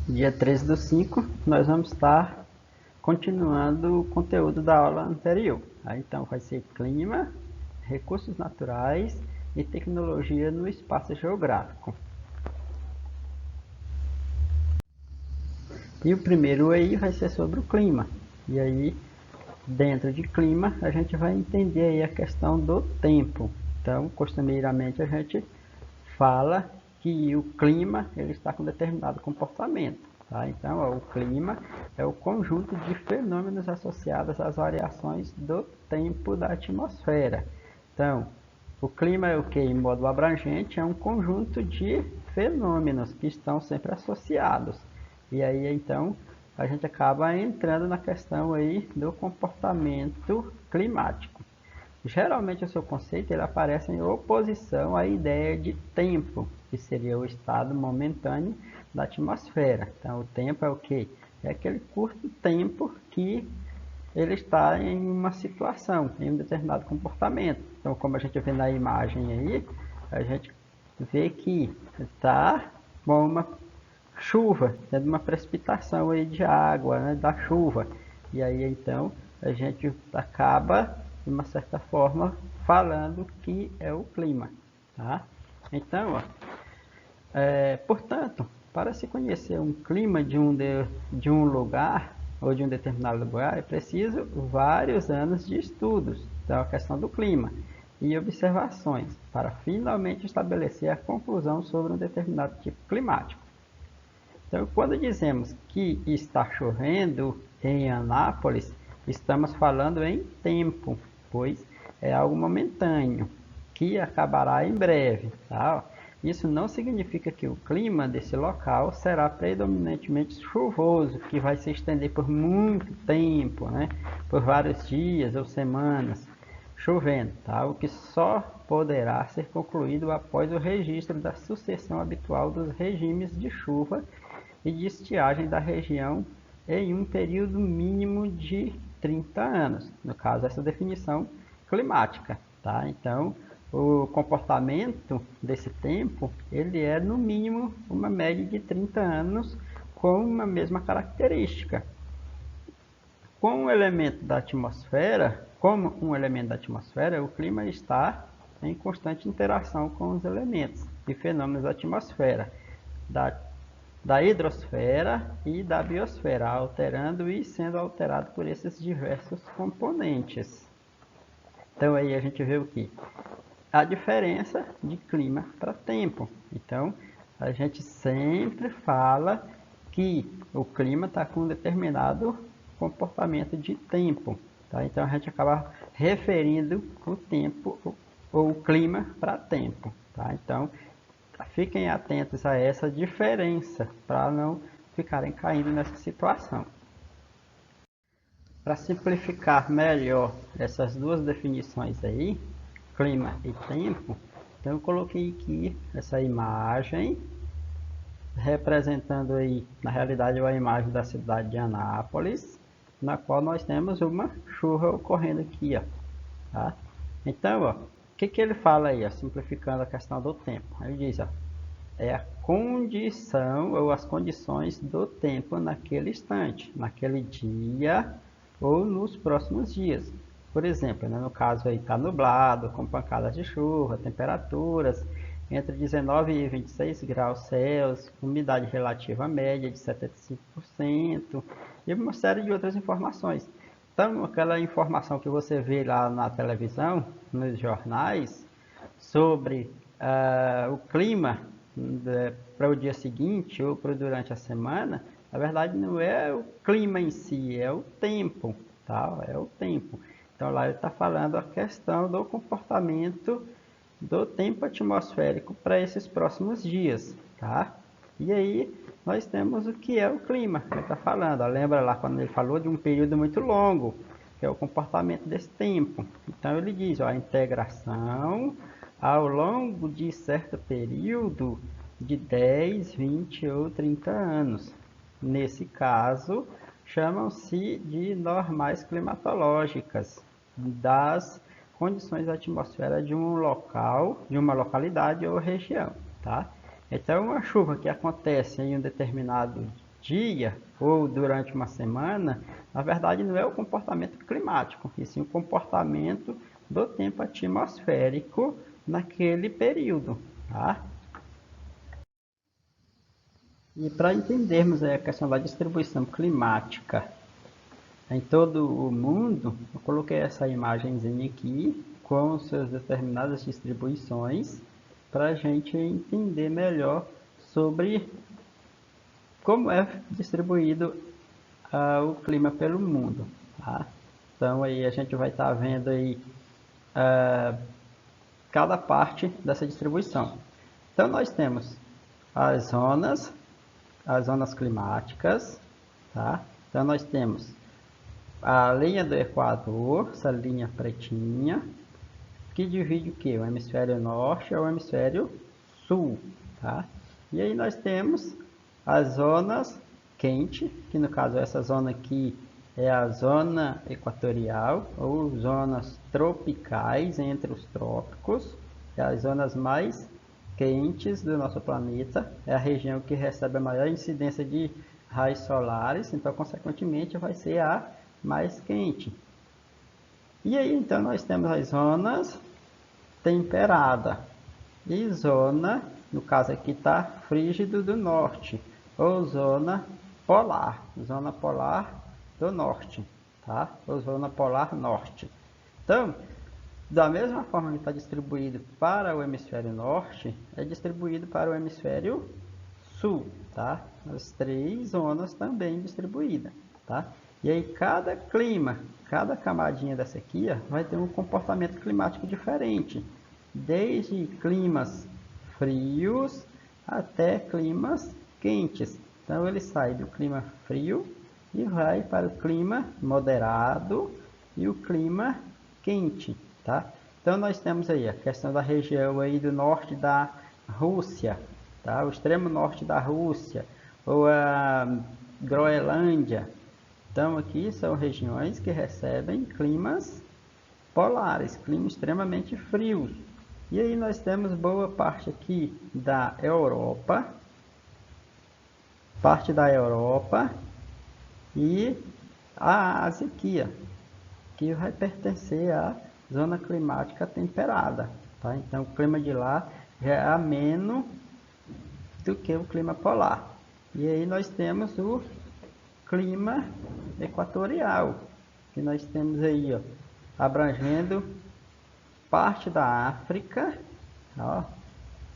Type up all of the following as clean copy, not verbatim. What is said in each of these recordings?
Dia 13/5, nós vamos estar continuando o conteúdo da aula anterior. Então, vai ser clima, recursos naturais e tecnologia no espaço geográfico. E o primeiro aí vai ser sobre o clima. E aí, dentro de clima, a gente vai entender aí a questão do tempo. Então, costumeiramente, a gente fala que o clima ele está com determinado comportamento. Tá? Então, o clima é o conjunto de fenômenos associados às variações do tempo da atmosfera. Então, o clima é o que, em modo abrangente, é um conjunto de fenômenos que estão sempre associados. E aí, então, a gente acaba entrando na questão aí do comportamento climático. Geralmente o seu conceito ele aparece em oposição à ideia de tempo, que seria o estado momentâneo da atmosfera. Então, o tempo é o quê? É aquele curto tempo que ele está em uma situação, em um determinado comportamento. Então, como a gente vê na imagem aí, a gente vê que está com uma chuva, tendo uma precipitação aí de água, né, da chuva. E aí então a gente acaba, de uma certa forma, falando que é o clima. Tá? Então, portanto, para se conhecer um clima de um lugar ou de um determinado lugar, é preciso vários anos de estudos da questão do clima e observações para finalmente estabelecer a conclusão sobre um determinado tipo climático. Então, quando dizemos que está chovendo em Anápolis, estamos falando em tempo, pois é algo momentâneo, que acabará em breve. Tá? Isso não significa que o clima desse local será predominantemente chuvoso, que vai se estender por muito tempo, né? Por vários dias ou semanas, chovendo, tá? O que só poderá ser concluído após o registro da sucessão habitual dos regimes de chuva e de estiagem da região em um período mínimo de 30 anos. No caso, essa definição climática. Tá? Então, o comportamento desse tempo, ele é no mínimo uma média de 30 anos com uma mesma característica. Com um elemento da atmosfera, como um elemento da atmosfera, o clima está em constante interação com os elementos e fenômenos da atmosfera, da hidrosfera e da biosfera, alterando e sendo alterado por esses diversos componentes. Então aí a gente vê o que? A diferença de clima para tempo. Então a gente sempre fala que o clima está com um determinado comportamento de tempo. Tá? Então a gente acaba referindo o tempo ou o clima para tempo. Tá? Então fiquem atentos a essa diferença para não ficarem caindo nessa situação. Para simplificar melhor essas duas definições aí, clima e tempo, então eu coloquei aqui essa imagem representando aí, na realidade, a imagem da cidade de Anápolis, na qual nós temos uma chuva ocorrendo aqui, ó, tá? Então, ó, o que ele fala aí, ó, simplificando a questão do tempo? Ele diz, ó, é a condição ou as condições do tempo naquele instante, naquele dia ou nos próximos dias. Por exemplo, né, no caso aí está nublado, com pancadas de chuva, temperaturas entre 19 e 26 graus Celsius, umidade relativa média de 75% e uma série de outras informações. Então, aquela informação que você vê lá na televisão, nos jornais, sobre o clima para o dia seguinte ou para durante a semana, na verdade não é o clima em si, é o tempo, tá? É o tempo. Então lá ele está falando a questão do comportamento do tempo atmosférico para esses próximos dias, tá? E aí nós temos o que é o clima, ele está falando. Ó, lembra lá quando ele falou de um período muito longo, que é o comportamento desse tempo. Então ele diz, ó, a integração ao longo de certo período de 10, 20 ou 30 anos. Nesse caso, chamam-se de normais climatológicas das condições da atmosfera de um local, de uma localidade ou região, tá? Então, uma chuva que acontece em um determinado dia ou durante uma semana, na verdade não é o comportamento climático, e sim o comportamento do tempo atmosférico naquele período, tá? E para entendermos a questão da distribuição climática em todo o mundo, eu coloquei essa imagenzinha aqui com suas determinadas distribuições para a gente entender melhor sobre como é distribuído o clima pelo mundo, tá? Então aí a gente vai estar vendo aí cada parte dessa distribuição. Então nós temos as zonas climáticas, tá? Então nós temos a linha do Equador, essa linha pretinha, que divide o que? O hemisfério norte e o hemisfério sul, tá? E aí nós temos as zonas quente, que no caso essa zona aqui é a zona equatorial, ou zonas tropicais entre os trópicos, é as zonas mais quentes do nosso planeta, é a região que recebe a maior incidência de raios solares, então consequentemente vai ser a mais quente. E aí então nós temos as zonas temperada e zona, no caso aqui está frígido do norte, ou zona polar do norte, tá? Ou zona polar norte. Então, da mesma forma que está distribuído para o hemisfério norte, é distribuído para o hemisfério sul, tá? As três zonas também distribuídas, tá? E aí cada clima, cada camadinha dessa aqui, ó, vai ter um comportamento climático diferente, desde climas frios até climas quentes. Então ele sai do clima frio e vai para o clima moderado e o clima quente, tá? Então nós temos aí a questão da região aí do norte da Rússia, tá? O extremo norte da Rússia, ou a Groenlândia. Então aqui são regiões que recebem climas polares, climas extremamente frios. E aí nós temos boa parte aqui da Europa, e a Ásia aqui, ó, que vai pertencer à zona climática temperada, tá? Então o clima de lá já é ameno do que o clima polar. E aí nós temos o clima equatorial, que nós temos aí, ó, abrangendo parte da África, ó,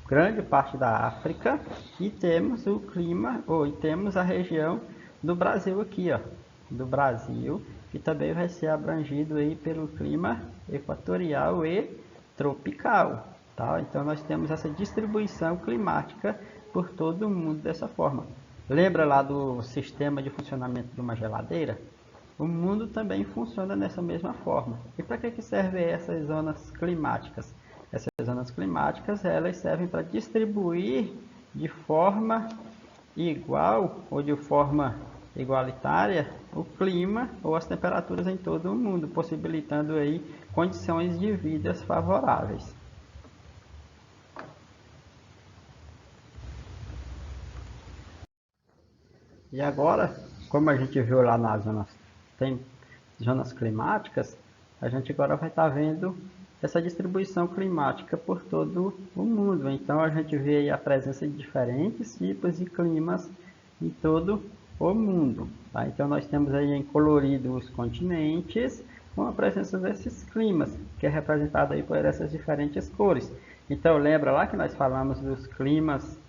grande parte da África, e temos o clima, e temos a região do Brasil aqui, ó, do Brasil, que também vai ser abrangido aí pelo clima equatorial e tropical, tá? Então nós temos essa distribuição climática por todo o mundo dessa forma. Lembra lá do sistema de funcionamento de uma geladeira? O mundo também funciona dessa mesma forma. E para que servem essas zonas climáticas? Essas zonas climáticas, elas servem para distribuir de forma igual ou de forma igualitária o clima ou as temperaturas em todo o mundo, possibilitando aí condições de vida favoráveis. E agora, como a gente viu lá nas zonas climáticas, a gente agora vai estar vendo essa distribuição climática por todo o mundo. Então a gente vê aí a presença de diferentes tipos de climas em todo o mundo, tá? Então nós temos aí em colorido os continentes com a presença desses climas, que é representado aí por essas diferentes cores. Então lembra lá que nós falamos dos climas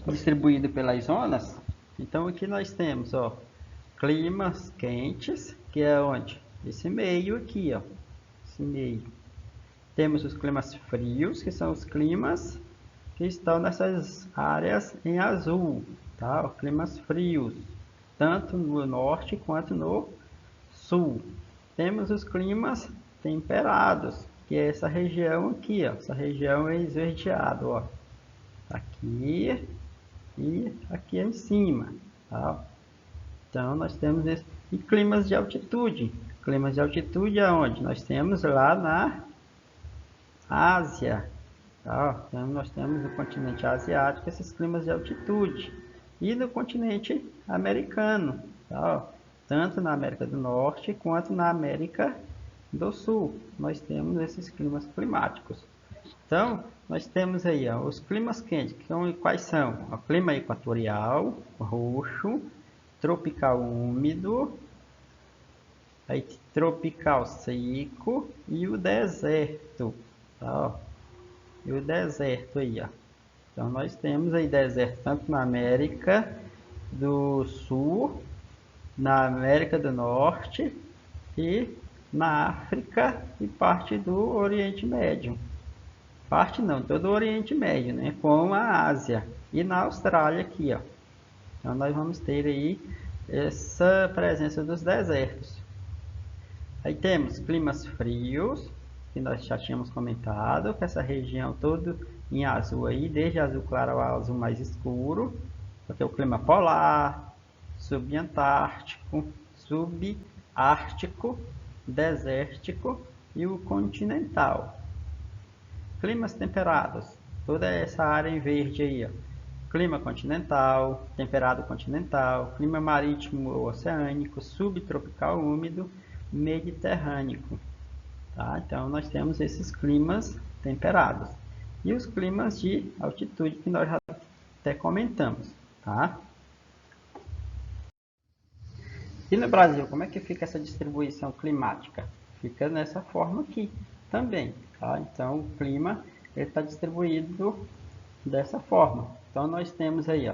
distribuídos pelas zonas? Então aqui nós temos, ó, climas quentes, que é onde? Esse meio aqui, ó, esse meio. Temos os climas frios, que são os climas que estão nessas áreas em azul, tá? Os climas frios, tanto no norte quanto no sul. Temos os climas temperados, que é essa região aqui, ó, essa região é esverdeado, ó, aqui e aqui em cima, tá? Então nós temos esse. E climas de altitude. Climas de altitude aonde? Nós temos lá na Ásia, tá? Então nós temos no continente asiático esses climas de altitude. e no continente americano, tá? Tanto na América do Norte quanto na América do Sul, nós temos esses climas climáticos. Então, nós temos aí ó, os climas quentes, quais são? O clima equatorial, roxo, tropical úmido, aí tropical seco e o deserto, tá? E o deserto aí, ó. Então, nós temos aí deserto tanto na América do Sul, na América do Norte e na África e parte do Oriente Médio. Parte não, todo o Oriente Médio, né? Com a Ásia e na Austrália aqui, ó. Então nós vamos ter aí essa presença dos desertos. Aí temos climas frios, que nós já tínhamos comentado, que essa região toda em azul aí, desde azul claro ao azul mais escuro, porque o clima polar, subártico, desértico e o continental. Climas temperados, toda essa área em verde aí, ó. Clima continental, temperado continental, clima marítimo ou oceânico, subtropical úmido, mediterrâneo. Tá? Então nós temos esses climas temperados. E os climas de altitude que nós já até comentamos. Tá? E no Brasil, como é que fica essa distribuição climática? Fica nessa forma aqui também. Tá? Então o clima está distribuído dessa forma. Então nós temos aí ó,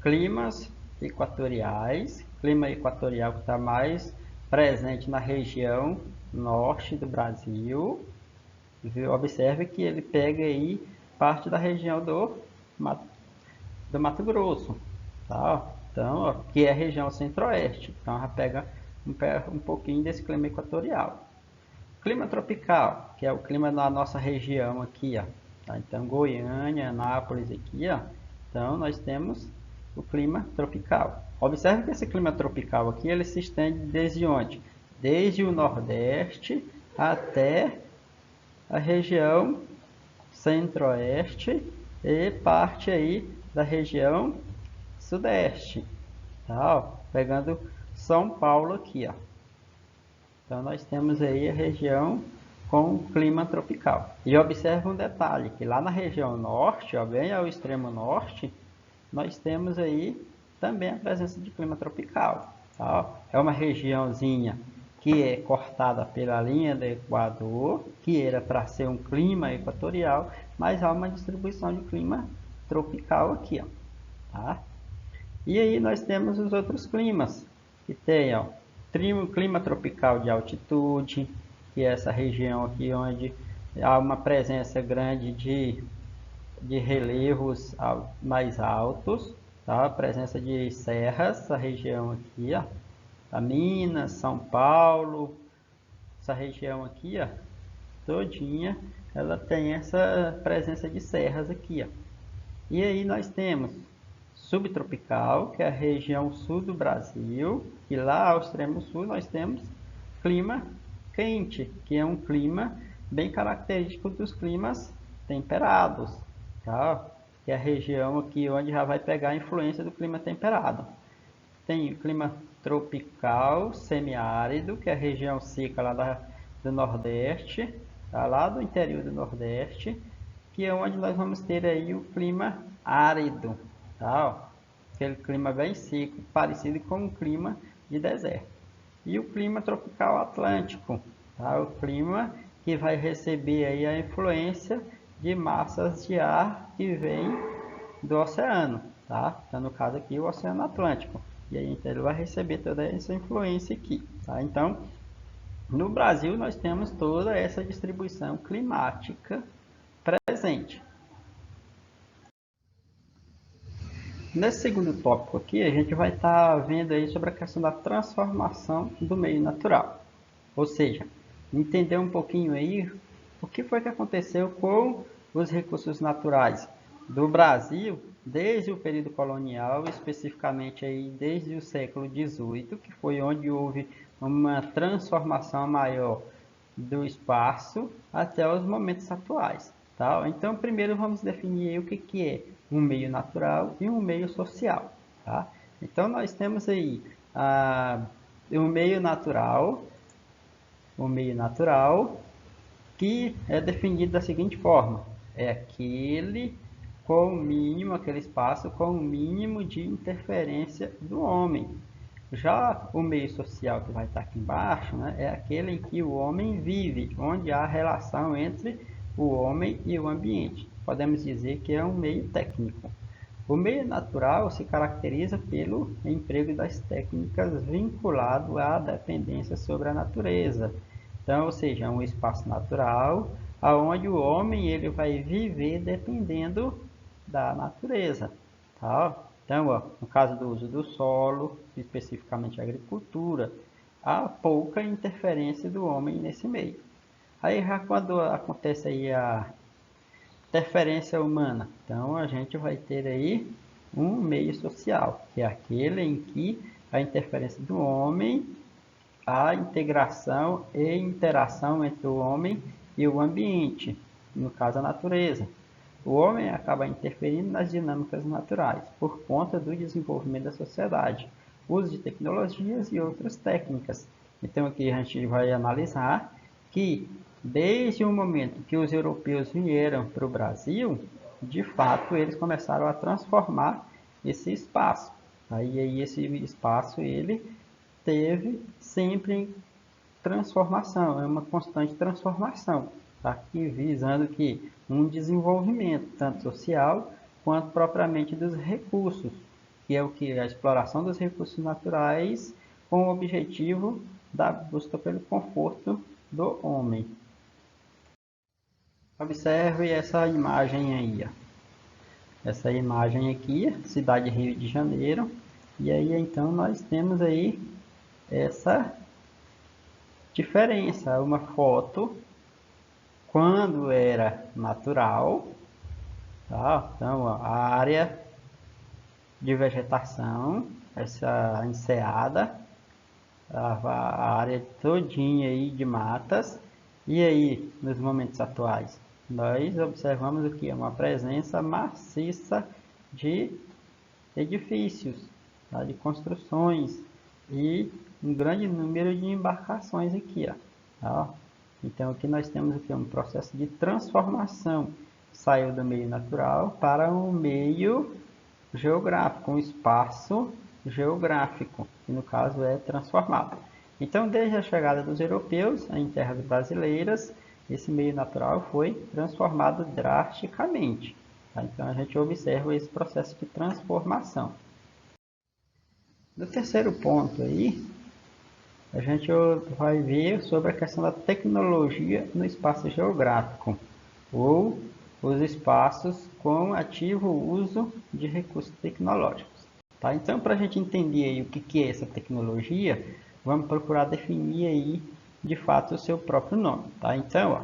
climas equatoriais, clima equatorial que está mais presente na região norte do Brasil. Observe que ele pega aí parte da região do Mato Grosso, tá? Então, ó, que é a região centro-oeste. Então, já pega um pouquinho desse clima equatorial. Clima tropical, que é o clima da nossa região aqui, ó. Tá? Então, Goiânia, Anápolis aqui, ó. Então, nós temos o clima tropical. Observe que esse clima tropical aqui, ele se estende desde onde? Desde o Nordeste até a região Centro-Oeste e parte aí da região Sudeste. Tá? Ó, pegando São Paulo aqui, ó. Então, nós temos aí a região com clima tropical. E observe um detalhe, que lá na região norte, ó, bem ao extremo norte, nós temos aí também a presença de clima tropical. Tá? É uma regiãozinha que é cortada pela linha do Equador, que era para ser um clima equatorial, mas há uma distribuição de clima tropical aqui. Ó, tá? E aí nós temos os outros climas, que tem ó, clima tropical de altitude, que é essa região aqui onde há uma presença grande de relevos mais altos, tá? A presença de serras, essa região aqui, ó, a Minas, São Paulo, essa região aqui, ó, todinha, ela tem essa presença de serras aqui, ó. E aí nós temos subtropical, que é a região sul do Brasil, e lá ao extremo sul nós temos clima quente, que é um clima bem característico dos climas temperados, tá? Que é a região aqui onde já vai pegar a influência do clima temperado. Tem o clima tropical semiárido, que é a região seca lá do Nordeste, tá? Lá do interior do Nordeste, que é onde nós vamos ter aí o clima árido, tá? Aquele clima bem seco, parecido com o clima de deserto. E o clima tropical atlântico, tá? O clima que vai receber aí a influência de massas de ar que vem do oceano, tá? Então, no caso aqui, o Oceano Atlântico. E aí, então, ele vai receber toda essa influência aqui, tá? Então, no Brasil, nós temos toda essa distribuição climática presente. Nesse segundo tópico aqui, a gente vai estar vendo aí sobre a questão da transformação do meio natural. Ou seja, entender um pouquinho aí o que foi que aconteceu com os recursos naturais do Brasil desde o período colonial, especificamente aí desde o século XVIII, que foi onde houve uma transformação maior do espaço até os momentos atuais. Tá? Então, primeiro vamos definir aí o que é um meio natural e um meio social. Tá? Então, nós temos aí o meio natural que é definido da seguinte forma: é aquele espaço com o mínimo de interferência do homem. Já o meio social, que vai estar aqui embaixo, né, é aquele em que o homem vive, onde há relação entre o homem e o ambiente. Podemos dizer que é um meio técnico. O meio natural se caracteriza pelo emprego das técnicas vinculado à dependência sobre a natureza. Então, ou seja, é um espaço natural onde o homem ele vai viver dependendo da natureza. Tá? Então, ó, no caso do uso do solo, especificamente a agricultura, há pouca interferência do homem nesse meio. Aí já quando acontece aí a interferência humana, então a gente vai ter aí um meio social, que é aquele em que a interferência do homem, a integração e interação entre o homem e o ambiente, no caso a natureza. O homem acaba interferindo nas dinâmicas naturais por conta do desenvolvimento da sociedade, uso de tecnologias e outras técnicas. Então aqui a gente vai analisar que desde o momento que os europeus vieram para o Brasil, de fato eles começaram a transformar esse espaço. Aí esse espaço ele teve sempre transformação, é uma constante transformação, tá? Aqui visando que um desenvolvimento tanto social quanto propriamente dos recursos, que é o que? A exploração dos recursos naturais com o objetivo da busca pelo conforto do homem. Observe essa imagem aí, ó. Essa imagem aqui, cidade de Rio de Janeiro, e aí então nós temos aí essa diferença, uma foto quando era natural, tá? Então ó, a área de vegetação, essa enseada, a área todinha aí de matas, e aí nos momentos atuais nós observamos o que é uma presença maciça de edifícios, tá? De construções e um grande número de embarcações aqui, ó, tá? Então aqui nós temos aqui um processo de transformação, saiu do meio natural para um meio geográfico, um espaço geográfico, que no caso é transformado. Então, desde a chegada dos europeus em terras brasileiras, esse meio natural foi transformado drasticamente. Tá? Então, a gente observa esse processo de transformação. No terceiro ponto aí, a gente vai ver sobre a questão da tecnologia no espaço geográfico, ou os espaços com ativo uso de recursos tecnológicos. Tá? Então, para a gente entender aí o que é essa tecnologia, vamos procurar definir aí, de fato, o seu próprio nome. Tá? Então, ó,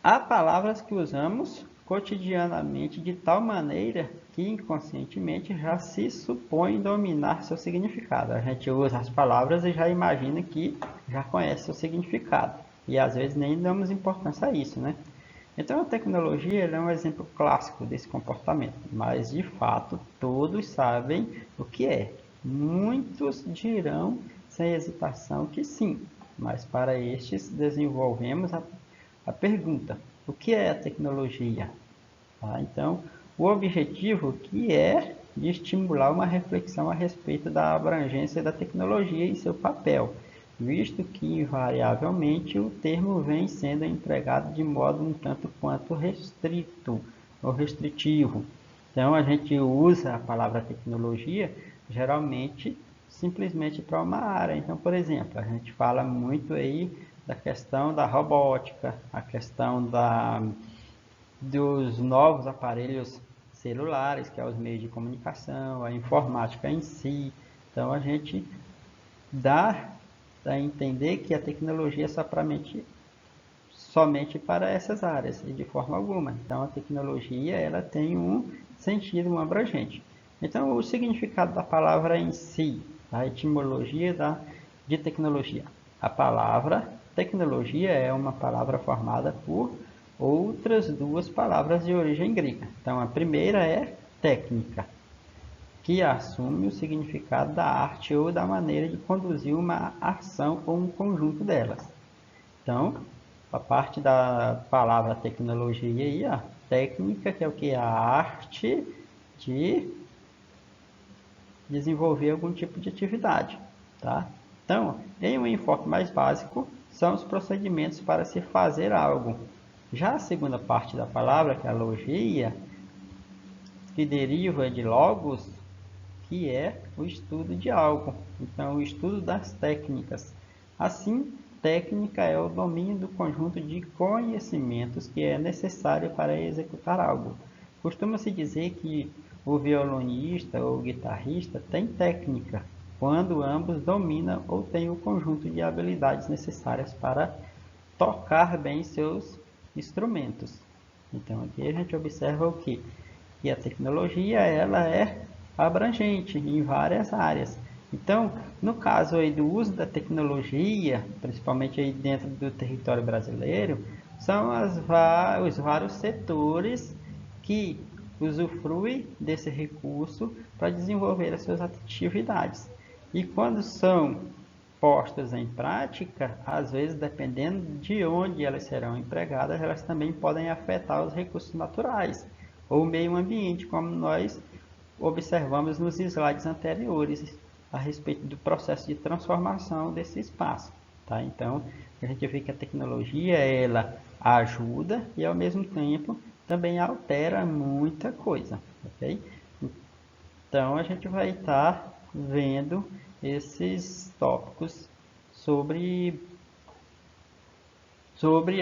há palavras que usamos cotidianamente de tal maneira que inconscientemente já se supõe dominar seu significado. A gente usa as palavras e já imagina que já conhece seu significado. E às vezes nem damos importância a isso, né? Então a tecnologia é um exemplo clássico desse comportamento, mas de fato todos sabem o que é. Muitos dirão sem hesitação que sim, mas para estes desenvolvemos a pergunta: o que é a tecnologia? Tá? Então, o objetivo que é de estimular uma reflexão a respeito da abrangência da tecnologia e seu papel, visto que invariavelmente o termo vem sendo empregado de modo um tanto quanto restrito ou restritivo. Então, a gente usa a palavra tecnologia geralmente simplesmente para uma área. Então, por exemplo, a gente fala muito aí da questão da robótica, a questão dos novos aparelhos celulares, que é os meios de comunicação, a informática em si. Então a gente dá a entender que a tecnologia é somente para essas áreas e de forma alguma. Então a tecnologia ela tem um sentido, um abrangente. Então o significado da palavra em si, a etimologia de tecnologia. A palavra tecnologia é uma palavra formada por outras duas palavras de origem grega. Então, a primeira é técnica, que assume o significado da arte ou da maneira de conduzir uma ação ou um conjunto delas. Então, a parte da palavra tecnologia aí, ó, técnica, que é o que? A arte de desenvolver algum tipo de atividade, tá? Então, em um enfoque mais básico, são os procedimentos para se fazer algo. Já a segunda parte da palavra, que é a logia, que deriva de logos, que é o estudo de algo. Então, o estudo das técnicas. Assim, técnica é o domínio do conjunto de conhecimentos que é necessário para executar algo. Costuma-se dizer que o violonista ou guitarrista tem técnica, quando ambos dominam ou têm o conjunto de habilidades necessárias para tocar bem seus instrumentos. Então, aqui a gente observa o que? Que a tecnologia ela é abrangente em várias áreas. Então, no caso aí do uso da tecnologia, principalmente aí dentro do território brasileiro, são os vários setores que usufruem desse recurso para desenvolver as suas atividades. E quando são postas em prática, às vezes, dependendo de onde elas serão empregadas, elas também podem afetar os recursos naturais ou o meio ambiente, como nós observamos nos slides anteriores a respeito do processo de transformação desse espaço. Tá? Então, a gente vê que a tecnologia ela ajuda e, ao mesmo tempo, também altera muita coisa. Okay? Então, a gente vai estar vendo esses tópicos sobre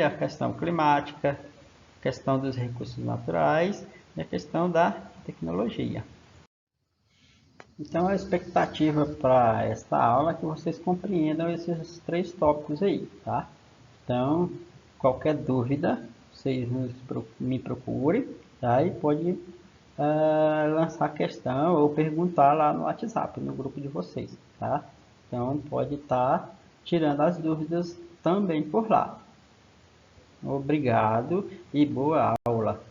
a questão climática, questão dos recursos naturais e a questão da tecnologia. Então, a expectativa para esta aula é que vocês compreendam esses três tópicos aí, tá? Então, qualquer dúvida, vocês me procurem, tá? E pode lançar questão ou perguntar lá no WhatsApp, no grupo de vocês, tá? Então, pode estar tirando as dúvidas também por lá. Obrigado e boa aula.